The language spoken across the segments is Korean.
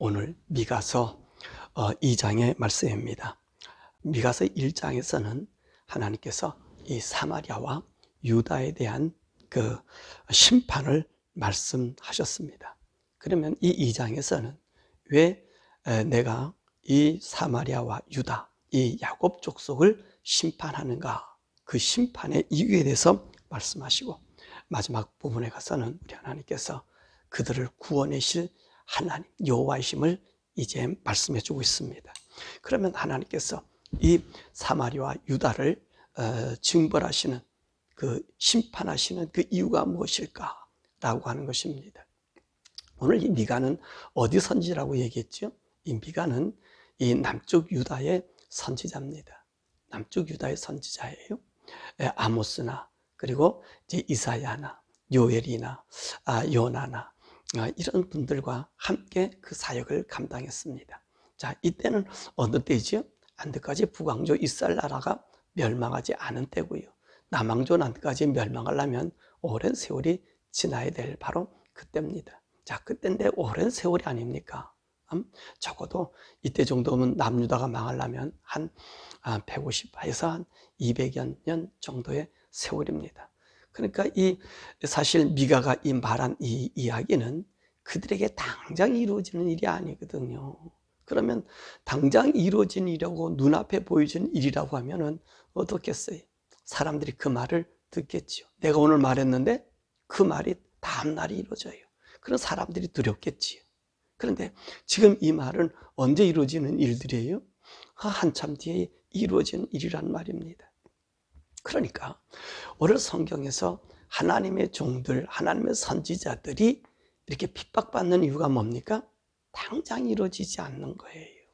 오늘 미가서 2장의 말씀입니다. 미가서 1장에서는 하나님께서 이 사마리아와 유다에 대한 그 심판을 말씀하셨습니다. 그러면 이 2장에서는 왜 내가 이 사마리아와 유다, 이 야곱 족속을 심판하는가, 그 심판의 이유에 대해서 말씀하시고, 마지막 부분에 가서는 우리 하나님께서 그들을 구원하실 하나님 여호와이심을 이제 말씀해 주고 있습니다. 그러면 하나님께서 이 사마리아와 유다를 징벌하시는, 그 심판하시는 그 이유가 무엇일까라고 하는 것입니다. 오늘 이 미가는 어디 선지자라고 얘기했죠? 이 미가는 이 남쪽 유다의 선지자입니다. 남쪽 유다의 선지자예요. 아모스나 그리고 이제 이사야나 요엘이나 요나나 이런 분들과 함께 그 사역을 감당했습니다. 자, 이때는 어느 때죠? 안드까지 북왕조 이스라엘 나라가 멸망하지 않은 때고요. 남왕조 난까지 멸망하려면 오랜 세월이 지나야 될 바로 그때입니다. 자, 그때인데 오랜 세월이 아닙니까? 적어도 이때 정도면 남유다가 망하려면 한 150에서 한 200여 년 정도의 세월입니다. 그러니까 사실 미가가 말한 이 이야기는 그들에게 당장 이루어지는 일이 아니거든요. 그러면 당장 이루어진 일이라고 눈앞에 보여지는 일이라고 하면은 어떻겠어요? 사람들이 그 말을 듣겠지요. 내가 오늘 말했는데 그 말이 다음 날이 이루어져요. 그런 사람들이 두렵겠지요. 그런데 지금 이 말은 언제 이루어지는 일들이에요? 한참 뒤에 이루어지는 일이란 말입니다. 그러니까 오늘 성경에서 하나님의 종들, 하나님의 선지자들이 이렇게 핍박받는 이유가 뭡니까? 당장 이루어지지 않는 거예요.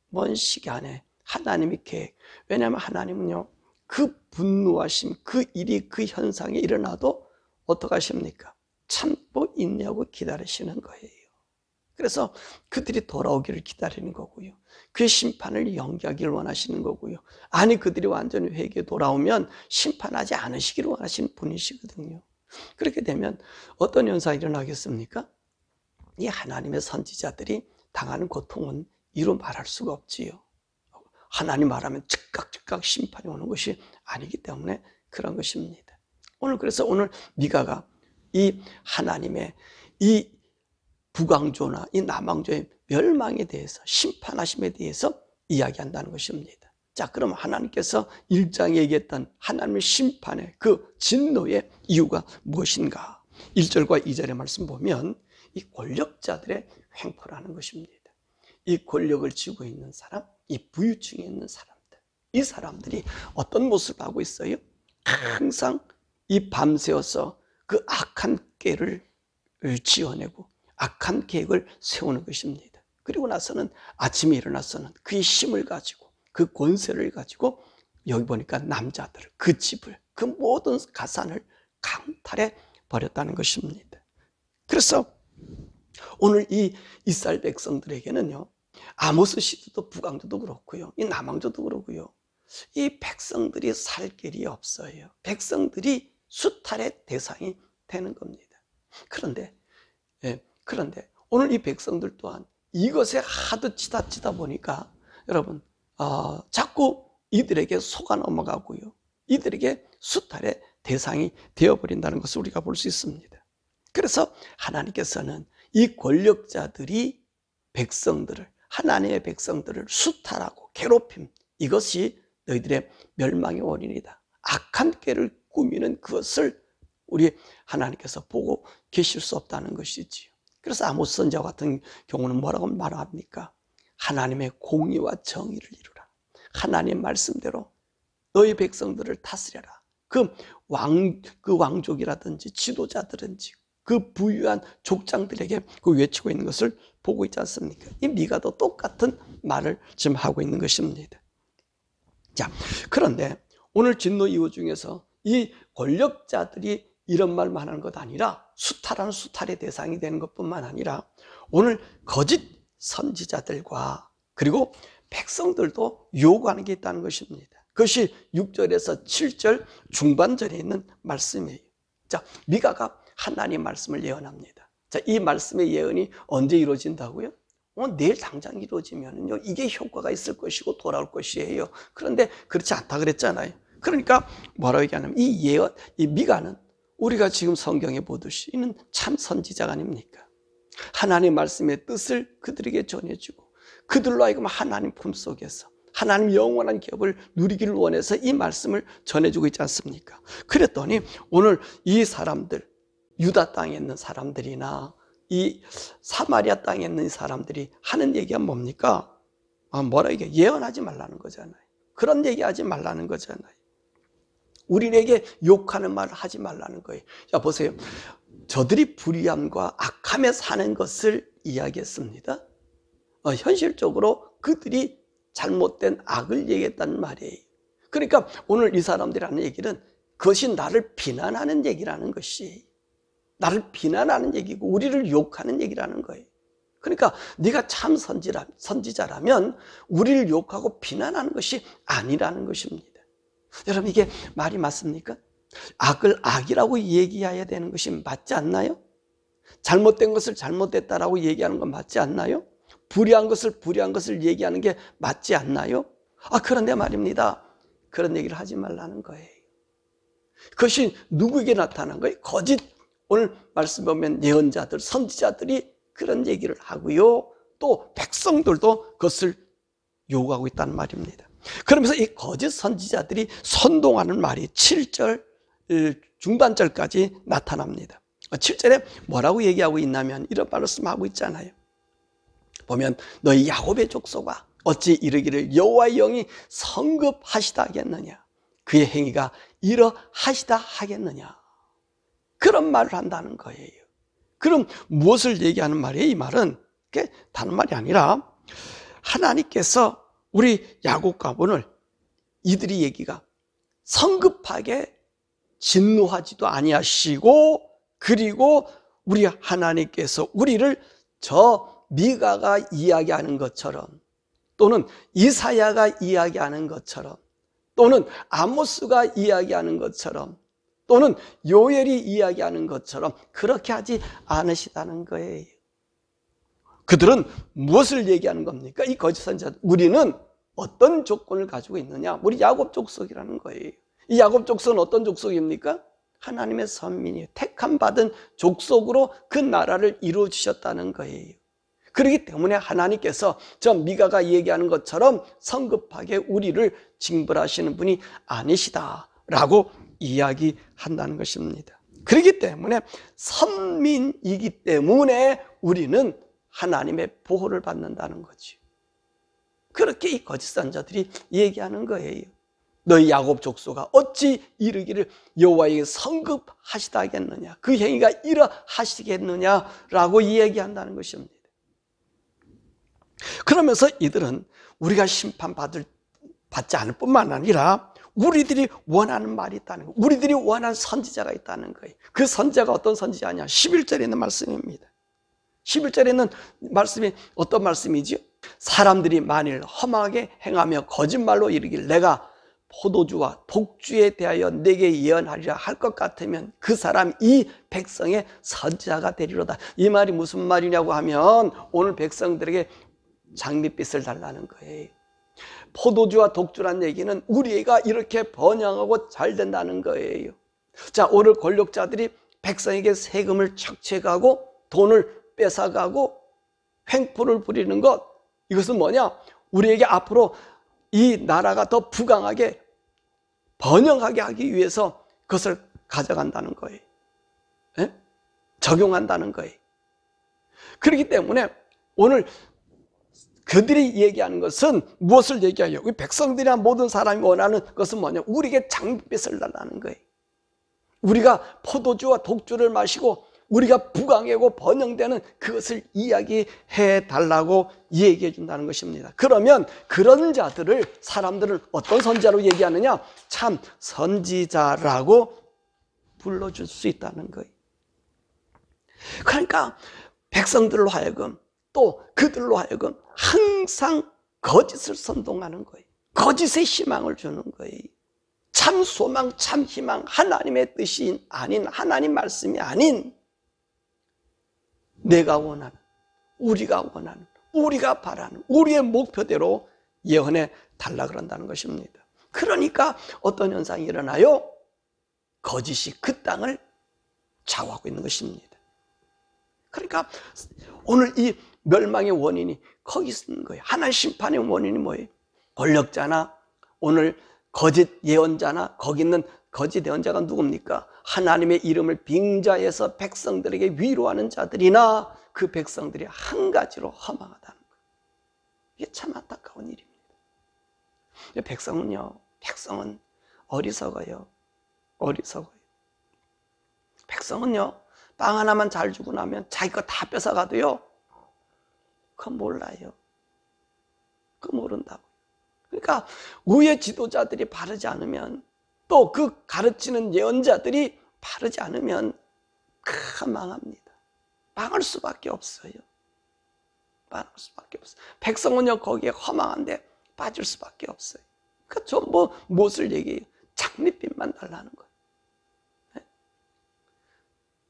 먼 시간에 하나님의 계획. 왜냐하면 하나님은요, 그 분노하심, 그 일이, 그 현상이 일어나도 어떻게 하십니까? 참고 인내하고 기다리시는 거예요. 그래서 그들이 돌아오기를 기다리는 거고요. 그 심판을 연기하기를 원하시는 거고요. 아니, 그들이 완전히 회개에 돌아오면 심판하지 않으시기를 원하시는 분이시거든요. 그렇게 되면 어떤 현상이 일어나겠습니까? 이 하나님의 선지자들이 당하는 고통은 이루 말할 수가 없지요. 하나님 말하면 즉각 심판이 오는 것이 아니기 때문에 그런 것입니다. 그래서 오늘 미가가 이 하나님의 이 북왕조나 이 남왕조의 멸망에 대해서, 심판하심에 대해서 이야기한다는 것입니다. 자, 그럼 하나님께서 1장에 얘기했던 하나님의 심판의 그 진노의 이유가 무엇인가? 1절과 2절의 말씀 보면 이 권력자들의 횡포라는 것입니다. 이 권력을 쥐고 있는 사람, 이 부유층에 있는 사람들, 이 사람들이 어떤 모습을 하고 있어요? 항상 이 밤새워서 그 악한 깨를 지어내고 악한 계획을 세우는 것입니다. 그리고 나서는 아침에 일어나서는 그의 힘을 가지고, 그 권세를 가지고, 여기 보니까 남자들을, 그 집을, 그 모든 가산을 강탈해 버렸다는 것입니다. 그래서 오늘 이 이스라엘 백성들에게는요, 아모스 시대도 북왕조도 그렇고요, 이 남왕조도 그렇고요, 이 백성들이 살 길이 없어요. 백성들이 수탈의 대상이 되는 겁니다. 그런데 오늘 이 백성들 또한 이것에 하도 치닫히다 보니까 여러분 자꾸 이들에게 속아 넘어가고요, 이들에게 수탈의 대상이 되어버린다는 것을 우리가 볼 수 있습니다. 그래서 하나님께서는 이 권력자들이 백성들을, 하나님의 백성들을 수탈하고 괴롭힘, 이것이 너희들의 멸망의 원인이다, 악한 꾀를 꾸미는 그것을 우리 하나님께서 보고 계실 수 없다는 것이지요. 그래서 아모스 선지자 같은 경우는 뭐라고 말합니까? 하나님의 공의와 정의를 이루라. 하나님의 말씀대로 너희 백성들을 다스려라. 그 왕족이라든지 지도자들은지 그 부유한 족장들에게 그 외치고 있는 것을 보고 있지 않습니까? 이 미가도 똑같은 말을 지금 하고 있는 것입니다. 자, 그런데 오늘 진노 이유 중에서 이 권력자들이 이런 말만 하는 것 아니라 수탈하는 수탈의 대상이 되는 것뿐만 아니라 오늘 거짓 선지자들과 그리고 백성들도 요구하는 게 있다는 것입니다. 그것이 6절에서 7절 중반절에 있는 말씀이에요. 자, 미가가 하나님 말씀을 예언합니다. 자, 이 말씀의 예언이 언제 이루어진다고요? 내일 당장 이루어지면요 이게 효과가 있을 것이고 돌아올 것이에요. 그런데 그렇지 않다 그랬잖아요. 그러니까 뭐라고 얘기하냐면 이 예언, 이 미가는 우리가 지금 성경에 보듯이 이는 참 선지자가 아닙니까? 하나님의 말씀의 뜻을 그들에게 전해주고 그들로 하여금 하나님 품속에서 하나님 영원한 기업을 누리기를 원해서 이 말씀을 전해주고 있지 않습니까? 그랬더니 오늘 이 사람들, 유다 땅에 있는 사람들이나 이 사마리아 땅에 있는 사람들이 하는 얘기가 뭡니까? 뭐라 이게 예언하지 말라는 거잖아요. 그런 얘기하지 말라는 거잖아요. 우리에게 욕하는 말을 하지 말라는 거예요. 자, 보세요. 저들이 불의함과 악함에 사는 것을 이야기했습니다. 현실적으로 그들이 잘못된 악을 얘기했다는 말이에요. 그러니까 오늘 이 사람들이 하는 얘기는 그것이 나를 비난하는 얘기라는 것이 나를 비난하는 얘기고 우리를 욕하는 얘기라는 거예요. 그러니까 네가 참 선지자라면 우리를 욕하고 비난하는 것이 아니라는 것입니다. 여러분 이게 말이 맞습니까? 악을 악이라고 얘기해야 되는 것이 맞지 않나요? 잘못된 것을 잘못됐다라고 얘기하는 건 맞지 않나요? 불의한 것을 얘기하는 게 맞지 않나요? 그런데 말입니다. 그런 얘기를 하지 말라는 거예요. 그것이 누구에게 나타난 거예요? 거짓, 오늘 말씀 보면 예언자들, 선지자들이 그런 얘기를 하고요. 또 백성들도 그것을 요구하고 있다는 말입니다. 그러면서 이 거짓 선지자들이 선동하는 말이 7절 중반절까지 나타납니다. 7절에 뭐라고 얘기하고 있냐면 이런 말씀하고 있잖아요. 보면 너희 야곱의 족속아 어찌 이르기를 여호와의 영이 성급하시다 하겠느냐 그의 행위가 이러하시다 하겠느냐 그런 말을 한다는 거예요. 그럼 무엇을 얘기하는 말이에요? 이 말은 다른 말이 아니라 하나님께서 우리 야곱 가문을 이들이 얘기가 성급하게 진노하지도 아니하시고 그리고 우리 하나님께서 우리를 저 미가가 이야기하는 것처럼 또는 이사야가 이야기하는 것처럼 또는 아모스가 이야기하는 것처럼 또는 요엘이 이야기하는 것처럼 그렇게 하지 않으시다는 거예요. 그들은 무엇을 얘기하는 겁니까? 이 거짓 선지자들, 우리는 어떤 조건을 가지고 있느냐? 우리 야곱 족속이라는 거예요. 이 야곱 족속은 어떤 족속입니까? 하나님의 선민이에요. 택함 받은 족속으로 그 나라를 이루어 주셨다는 거예요. 그렇기 때문에 하나님께서 저 미가가 얘기하는 것처럼 성급하게 우리를 징벌하시는 분이 아니시다라고 이야기한다는 것입니다. 그렇기 때문에 선민이기 때문에 우리는 하나님의 보호를 받는다는 거죠. 그렇게 이 거짓 선지자들이 얘기하는 거예요. 너희 야곱 족속아 어찌 이르기를 여호와에게 성급하시다 하겠느냐 그 행위가 이러하시겠느냐라고 얘기한다는 것입니다. 그러면서 이들은 우리가 심판받지 않을 뿐만 아니라 우리들이 원하는 말이 있다는 거예요. 우리들이 원하는 선지자가 있다는 거예요. 그 선지자가 어떤 선지자냐? 11절에 있는 말씀입니다. 11절에 있는 말씀이 어떤 말씀이지요? 사람들이 만일 험하게 행하며 거짓말로 이르길 내가 포도주와 독주에 대하여 내게 예언하리라 할 것 같으면 그 사람 이 백성의 선지자가 되리로다. 이 말이 무슨 말이냐고 하면 오늘 백성들에게 장밋빛을 달라는 거예요. 포도주와 독주란 얘기는 우리가 이렇게 번영하고 잘 된다는 거예요. 자, 오늘 권력자들이 백성에게 세금을 착취하고 돈을 뺏어가고 횡포를 부리는 것, 이것은 뭐냐? 우리에게 앞으로 이 나라가 더 부강하게 번영하게 하기 위해서 그것을 가져간다는 거예요. 예? 적용한다는 거예요. 그렇기 때문에 오늘 그들이 얘기하는 것은 무엇을 얘기해요? 우리 백성들이나 모든 사람이 원하는 것은 뭐냐? 우리에게 장밋빛을 달라는 거예요. 우리가 포도주와 독주를 마시고 우리가 부강하고 번영되는 그것을 이야기해 달라고 얘기해 준다는 것입니다. 그러면 그런 자들을 사람들은 어떤 선지자로 얘기하느냐? 참 선지자라고 불러줄 수 있다는 거예요. 그러니까 백성들로 하여금 또 그들로 하여금 항상 거짓을 선동하는 거예요. 거짓의 희망을 주는 거예요. 참 소망, 참 희망, 하나님의 뜻이 아닌, 하나님 말씀이 아닌 내가 원하는, 우리가 원하는, 우리가 바라는 우리의 목표대로 예언해 달라 그런다는 것입니다. 그러니까 어떤 현상이 일어나요? 거짓이 그 땅을 좌우하고 있는 것입니다. 그러니까 오늘 이 멸망의 원인이 거기 있는 거예요. 하나의 심판의 원인이 뭐예요? 권력자나 오늘 거짓 예언자나 거기 있는 거짓 예언자가 누굽니까? 하나님의 이름을 빙자해서 백성들에게 위로하는 자들이나 그 백성들이 한 가지로 허망하다는 거예요. 이게 참 안타까운 일입니다. 백성은 어리석어요. 백성은요, 빵 하나만 잘 주고 나면 자기 거 다 뺏어가도요, 그건 몰라요. 그건 모른다고. 그러니까 우의 지도자들이 바르지 않으면, 또 그 가르치는 예언자들이 바르지 않으면 망합니다. 망할 수밖에 없어요. 백성은요, 거기에 허망한데 빠질 수밖에 없어요. 그러니까 전부 무엇을 얘기해요? 장밋빛만 달라는 거예요.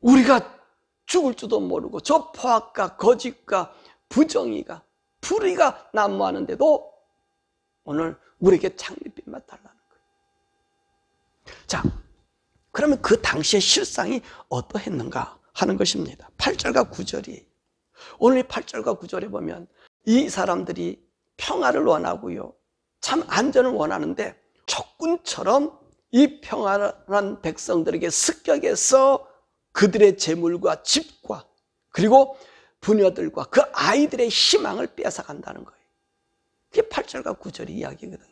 우리가 죽을 줄도 모르고 저 포악과 거짓과 부정의가 불의가 난무하는데도 오늘 우리에게 장밋빛만 달라는 거예요. 자, 그러면 그 당시의 실상이 어떠했는가 하는 것입니다. 8절과 9절이 오늘 8절과 9절에 보면 이 사람들이 평화를 원하고요, 참 안전을 원하는데 적군처럼 이 평안한 백성들에게 습격해서 그들의 재물과 집과 그리고 부녀들과 그 아이들의 희망을 뺏어간다는 거예요. 그게 8절과 9절의 이야기거든요.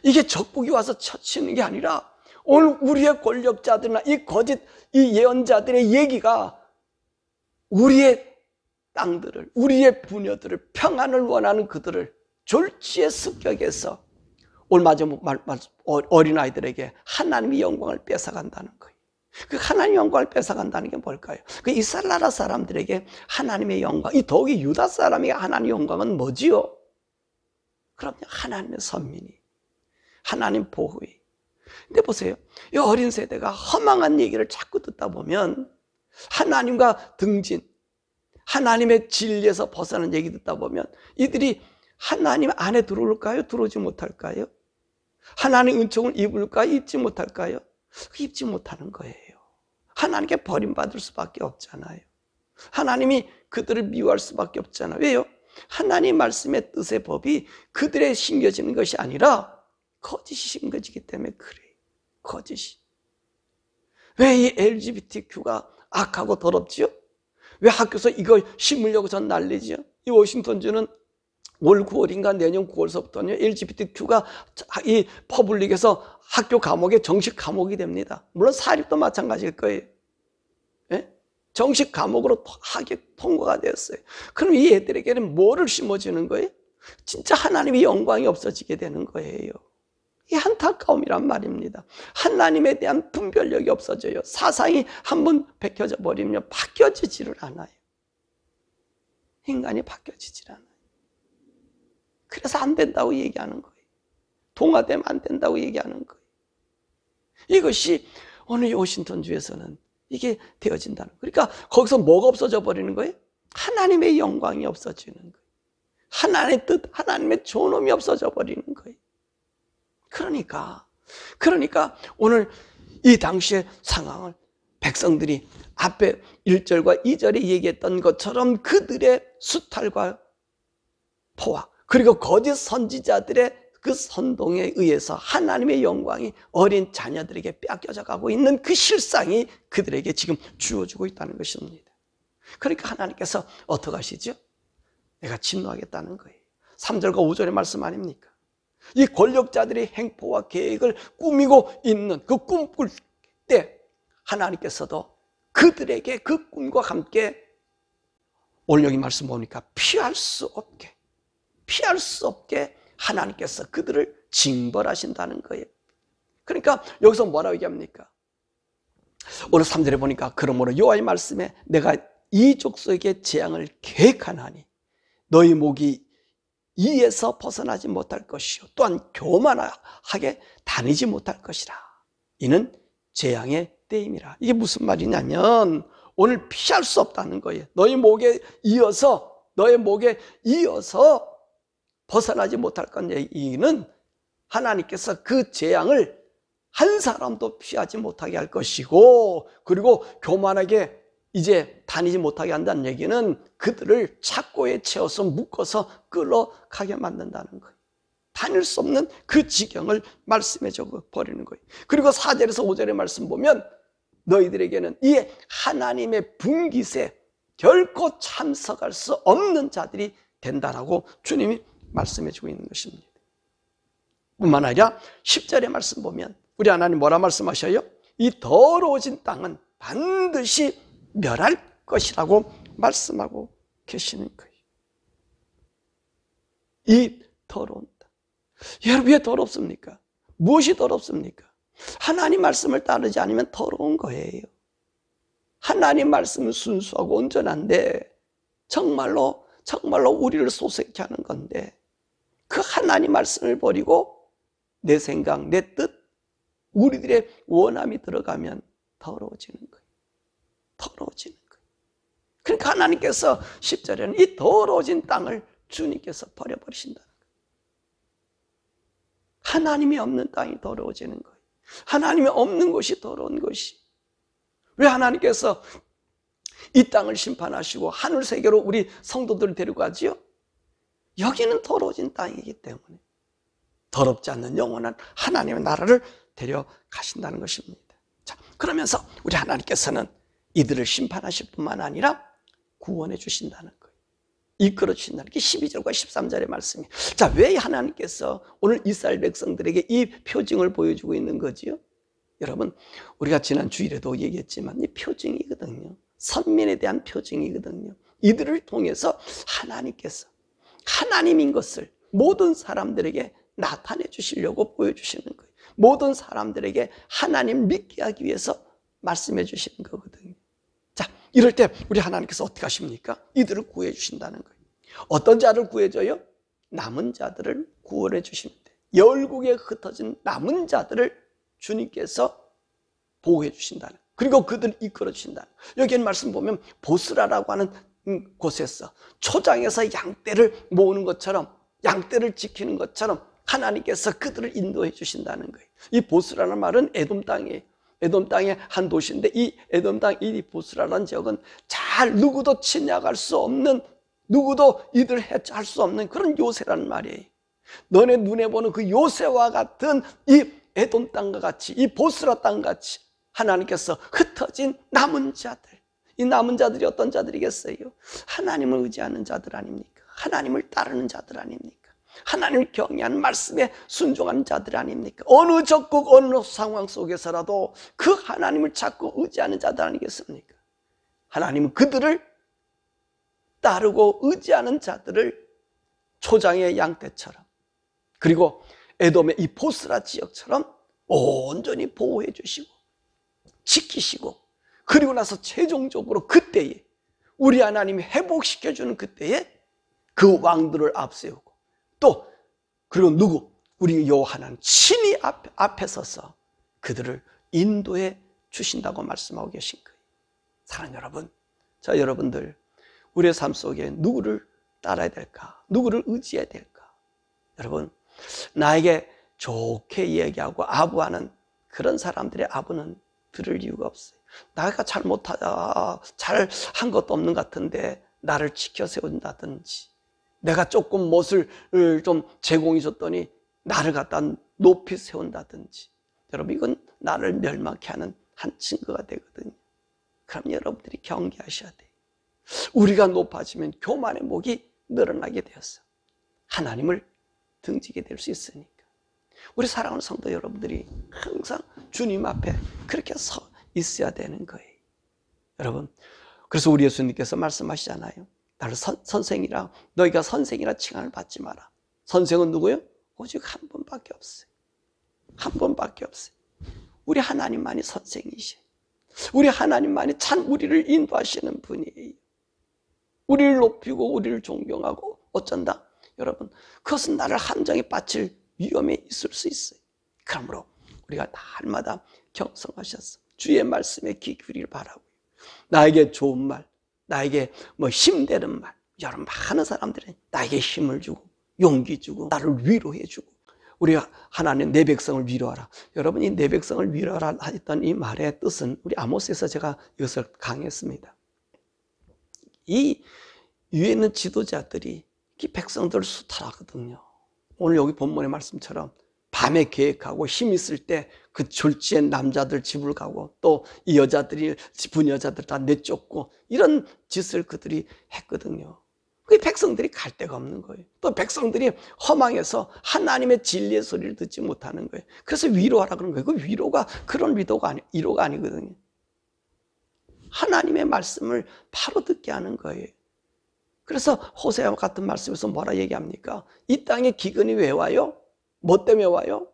이게 적국이 와서 쳐치는 게 아니라 오늘 우리의 권력자들이나 이 거짓 이 예언자들의 얘기가 우리의 땅들을, 우리의 부녀들을, 평안을 원하는 그들을 졸지에 습격해서 오늘 마저 어린아이들에게 하나님의 영광을 뺏어간다는 거예요. 그 하나님의 영광을 뺏어간다는 게 뭘까요? 그 이스라엘 나라 사람들에게 하나님의 영광, 이 더욱이 유다 사람에게 하나님의 영광은 뭐지요? 그럼요, 하나님의 선민이, 하나님 보호이. 근데 보세요, 이 어린 세대가 허망한 얘기를 자꾸 듣다 보면 하나님과 등진, 하나님의 진리에서 벗어난 얘기 듣다 보면 이들이 하나님 안에 들어올까요? 들어오지 못할까요? 하나님의 은총을 입을까요? 입지 못할까요? 입지 못하는 거예요. 하나님께 버림받을 수밖에 없잖아요. 하나님이 그들을 미워할 수밖에 없잖아요. 왜요? 하나님 말씀의 뜻의 법이 그들에 심겨지는 것이 아니라 거짓이 심겨지기 때문에 그래요. 거짓이. 왜 이 LGBTQ가 악하고 더럽지요? 왜 학교에서 이거 심으려고 전 난리지요? 이 워싱턴주는 올 9월인가 내년 9월서부터는 LGBTQ가 이 퍼블릭에서 학교 과목의 정식 과목이 됩니다. 물론 사립도 마찬가지일 거예요. 예? 정식 과목으로 학교 통과가 되었어요. 그럼 이 애들에게는 뭐를 심어주는 거예요? 진짜 하나님의 영광이 없어지게 되는 거예요. 이 안타까움이란 말입니다. 하나님에 대한 분별력이 없어져요. 사상이 한번 베껴져 버리면 바뀌어지지를 않아요. 인간이 바뀌어지질 않아요. 그래서 안 된다고 얘기하는 거예요. 동화되면 안 된다고 얘기하는 거예요. 이것이 오늘 워싱턴주에서는 이게 되어진다는 거예요. 그러니까 거기서 뭐가 없어져 버리는 거예요? 하나님의 영광이 없어지는 거예요. 하나님의 뜻, 하나님의 존엄이 없어져 버리는 거예요. 그러니까 오늘 이 당시의 상황을 백성들이 앞에 1절과 2절에 얘기했던 것처럼 그들의 수탈과 포악, 그리고 거짓 선지자들의 그 선동에 의해서 하나님의 영광이 어린 자녀들에게 뺏겨져 가고 있는 그 실상이 그들에게 지금 주어지고 있다는 것입니다. 그러니까 하나님께서 어떻게 하시죠? 내가 진노하겠다는 거예요. 3절과 5절의 말씀 아닙니까? 이 권력자들의 행포와 계획을 꾸미고 있는 그 꿈꿀 때 하나님께서도 그들에게 그 꿈과 함께 오늘 여기 말씀 보니까 피할 수 없게 하나님께서 그들을 징벌하신다는 거예요. 그러니까 여기서 뭐라고 얘기합니까? 오늘 3절에 보니까 그러므로 여호와의 말씀에 내가 이 족속에게 재앙을 계획하나니 너희 목이 이에서 벗어나지 못할 것이요 또한 교만하게 다니지 못할 것이라. 이는 재앙의 때임이라. 이게 무슨 말이냐면 오늘 피할 수 없다는 거예요. 너희 목에 이어서 너의 목에 이어서 벗어나지 못할 것 얘기는 하나님께서 그 재앙을 한 사람도 피하지 못하게 할 것이고, 그리고 교만하게 이제 다니지 못하게 한다는 얘기는 그들을 착고에 채워서 묶어서 끌어가게 만든다는 거예요. 다닐 수 없는 그 지경을 말씀해 줘 버리는 거예요. 그리고 4절에서 5절의 말씀 보면 너희들에게는 이 하나님의 분깃에 결코 참석할 수 없는 자들이 된다라고 주님이 말씀해 주고 있는 것입니다. 뿐만 아니라 10절의 말씀 보면 우리 하나님 뭐라 말씀하셔요? 이 더러워진 땅은 반드시 멸할 것이라고 말씀하고 계시는 거예요. 이 더러운 땅. 여러분, 왜 더럽습니까? 무엇이 더럽습니까? 하나님 말씀을 따르지 않으면 더러운 거예요. 하나님 말씀은 순수하고 온전한데 정말로 우리를 소생케 하는 건데, 그 하나님 말씀을 버리고 내 생각, 내 뜻, 우리들의 원함이 들어가면 더러워지는 거예요. 더러워지는 거예요. 그러니까 하나님께서 10절에는 이 더러워진 땅을 주님께서 버려버리신다는 거예요. 하나님이 없는 땅이 더러워지는 거예요. 하나님이 없는 곳이 더러운 것이. 왜 하나님께서 이 땅을 심판하시고 하늘 세계로 우리 성도들을 데려가지요? 여기는 더러워진 땅이기 때문에 더럽지 않는 영원한 하나님의 나라를 데려가신다는 것입니다. 자, 그러면서 우리 하나님께서는 이들을 심판하실 뿐만 아니라 구원해 주신다는 거예요. 이끌어 주신다는 게 12절과 13절의 말씀이에요. 자, 왜 하나님께서 오늘 이스라엘 백성들에게 이 표징을 보여주고 있는 거지요? 여러분, 우리가 지난 주일에도 얘기했지만 이 표징이거든요. 선민에 대한 표징이거든요. 이들을 통해서 하나님께서 하나님인 것을 모든 사람들에게 나타내 주시려고 보여주시는 거예요. 모든 사람들에게 하나님 믿게 하기 위해서 말씀해 주시는 거거든요. 자, 이럴 때 우리 하나님께서 어떻게 하십니까? 이들을 구해 주신다는 거예요. 어떤 자를 구해줘요? 남은 자들을 구원해 주십니다. 열국에 흩어진 남은 자들을 주님께서 보호해 주신다는, 그리고 그들을 이끌어 주신다는. 여기는 말씀 보면 보스라라고 하는 곳에서 초장에서 양떼를 모으는 것처럼, 양떼를 지키는 것처럼 하나님께서 그들을 인도해 주신다는 거예요. 이 보스라는 말은 에돔 땅이에요. 에돔 땅의 한 도시인데, 이 에돔 땅 이 보스라는 지역은 잘 누구도 침략할 수 없는, 누구도 이들 해할 수 없는 그런 요새라는 말이에요. 너네 눈에 보는 그 요새와 같은 이 에돔 땅과 같이, 이 보스라 땅 같이 하나님께서 흩어진 남은 자들, 이 남은 자들이 어떤 자들이겠어요? 하나님을 의지하는 자들 아닙니까? 하나님을 따르는 자들 아닙니까? 하나님을 경외하는 말씀에 순종하는 자들 아닙니까? 어느 적국, 어느 상황 속에서라도 그 하나님을 찾고 의지하는 자들 아니겠습니까? 하나님은 그들을 따르고 의지하는 자들을 초장의 양떼처럼, 그리고 에돔의 이 보스라 지역처럼 온전히 보호해 주시고 지키시고, 그리고 나서 최종적으로 그때에 우리 하나님이 회복시켜주는 그때에 그 왕들을 앞세우고, 또 그리고 누구? 우리 여호와 하나님 친히 앞에 서서 그들을 인도해 주신다고 말씀하고 계신 거예요. 사랑하는 여러분, 자, 여러분들 우리의 삶 속에 누구를 따라야 될까? 누구를 의지해야 될까? 여러분, 나에게 좋게 이야기하고 아부하는 그런 사람들의 아부는 들을 이유가 없어요. 내가 잘못하다, 잘한 것도 없는 것 같은데 나를 지켜 세운다든지, 내가 조금 멋을 좀 제공해 줬더니 나를 갖다 높이 세운다든지, 여러분, 이건 나를 멸망케 하는 한 증거가 되거든요. 그럼 여러분들이 경계하셔야 돼요. 우리가 높아지면 교만의 목이 늘어나게 되었어. 하나님을 등지게 될 수 있으니까. 우리 사랑하는 성도 여러분들이 항상 주님 앞에 그렇게 서 있어야 되는 거예요. 여러분, 그래서 우리 예수님께서 말씀하시잖아요. 나를 선생이라, 너희가 선생이라 칭함을 받지 마라. 선생은 누구요? 오직 한 분밖에 없어요. 한 분밖에 없어요. 우리 하나님만이 선생이시에요. 우리 하나님만이 참 우리를 인도하시는 분이에요. 우리를 높이고 우리를 존경하고, 어쩐다? 여러분, 그것은 나를 함정에 빠질 위험에 있을 수 있어요. 그러므로 우리가 날마다 경성하셔서 주의 말씀에 귀 기울이길 바라고요. 나에게 좋은 말, 나에게 힘되는 말, 여러분 많은 사람들이 나에게 힘을 주고 용기 주고 나를 위로해 주고 우리가 하나님 내 백성을 위로하라. 여러분 이 내 백성을 위로하라 했던 이 말의 뜻은 우리 아모스에서 제가 이것을 강했습니다. 이 위에 있는 지도자들이 이 백성들을 수탈하거든요. 오늘 여기 본문의 말씀처럼 밤에 계획하고 힘 있을 때 그 졸지에 남자들 집을 가고 또 이 여자들이 분 여자들 다 내쫓고 이런 짓을 그들이 했거든요. 그 백성들이 갈 데가 없는 거예요. 또 백성들이 허망해서 하나님의 진리의 소리를 듣지 못하는 거예요. 그래서 위로하라 그런 거예요. 그 위로가 그런 위로가 아니거든요. 하나님의 말씀을 바로 듣게 하는 거예요. 그래서 호세아와 같은 말씀에서 뭐라 얘기합니까? 이 땅에 기근이 왜 와요? 뭐 때문에 와요?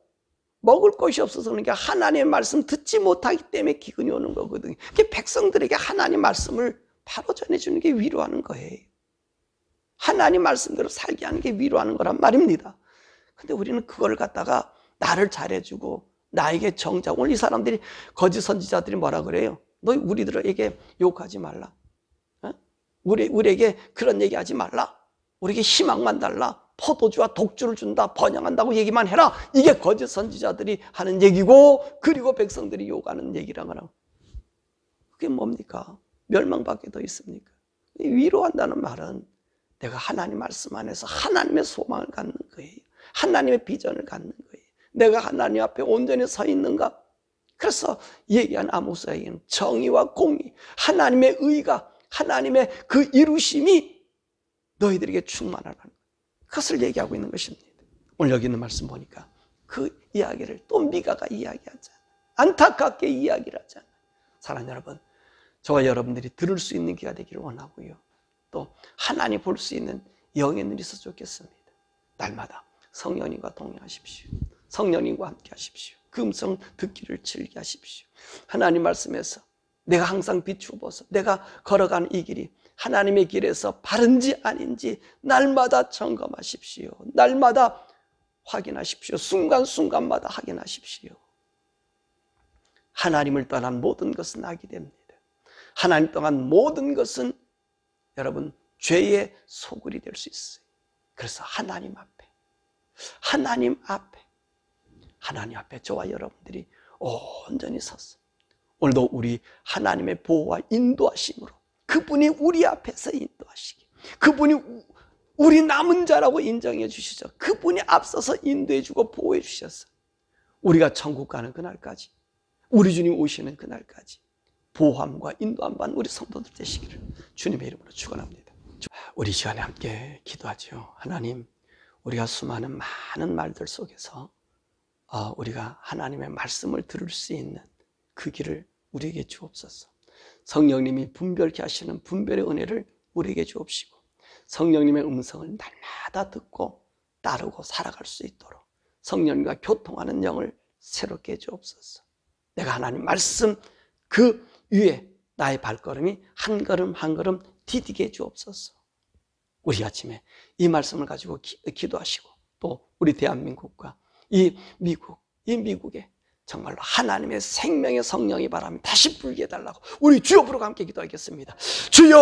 먹을 것이 없어서 그러니까 하나님의 말씀 듣지 못하기 때문에 기근이 오는 거거든요. 백성들에게 하나님 말씀을 바로 전해주는 게 위로하는 거예요. 하나님 말씀대로 살게 하는 게 위로하는 거란 말입니다. 근데 우리는 그걸 갖다가 나를 잘해주고 나에게 정작 오늘 이 사람들이 거짓 선지자들이 뭐라 그래요? 너 우리들에게 욕하지 말라. 우리에게 그런 얘기하지 말라. 우리에게 희망만 달라. 포도주와 독주를 준다. 번영한다고 얘기만 해라. 이게 거짓 선지자들이 하는 얘기고 그리고 백성들이 욕하는 얘기란 거라. 그게 뭡니까? 멸망밖에 더 있습니까? 위로한다는 말은 내가 하나님 말씀 안에서 하나님의 소망을 갖는 거예요. 하나님의 비전을 갖는 거예요. 내가 하나님 앞에 온전히 서 있는가? 그래서 얘기한 아모스에게는 정의와 공의, 하나님의 의가, 하나님의 그 이루심이 너희들에게 충만하라는 거예요. 그것을 얘기하고 있는 것입니다. 오늘 여기 있는 말씀 보니까 그 이야기를 또 미가가 이야기하잖아요. 안타깝게 이야기를 하잖아요. 사랑하는 여러분, 저와 여러분들이 들을 수 있는 기가 되기를 원하고요. 또 하나님 볼 수 있는 영의 눈이 있어서 좋겠습니다. 날마다 성령님과 동행하십시오. 성령님과 함께 하십시오. 그 음성 듣기를 즐기하십시오. 하나님 말씀에서 내가 항상 비추어서 내가 걸어가는 이 길이 하나님의 길에서 바른지 아닌지 날마다 점검하십시오. 날마다 확인하십시오. 순간순간마다 확인하십시오. 하나님을 떠난 모든 것은 악이 됩니다. 하나님 떠난 모든 것은 여러분 죄의 소굴이 될 수 있어요. 그래서 하나님 앞에 저와 여러분들이 온전히 섰어. 오늘도 우리 하나님의 보호와 인도하심으로 그분이 우리 앞에서 인도하시기, 그분이 우리 남은 자라고 인정해 주시죠. 그분이 앞서서 인도해 주고 보호해 주셔서 우리가 천국 가는 그날까지, 우리 주님 오시는 그날까지 보호함과 인도함 받는 우리 성도들 되시기를 주님의 이름으로 축원합니다. 우리 시간에 함께 기도하죠. 하나님, 우리가 수많은 많은 말들 속에서 우리가 하나님의 말씀을 들을 수 있는 그 길을 우리에게 주옵소서. 성령님이 분별케 하시는 분별의 은혜를 우리에게 주옵시고 성령님의 음성을 날마다 듣고 따르고 살아갈 수 있도록 성령님과 교통하는 영을 새롭게 해주옵소서. 내가 하나님 말씀 그 위에 나의 발걸음이 한 걸음 한 걸음 디디게 해주옵소서. 우리 아침에 이 말씀을 가지고 기도하시고 또 우리 대한민국과 이 미국에 정말로 하나님의 생명의 성령이 바람이 다시 불게 해달라고 우리 주여 부르고 함께 기도하겠습니다. 주여!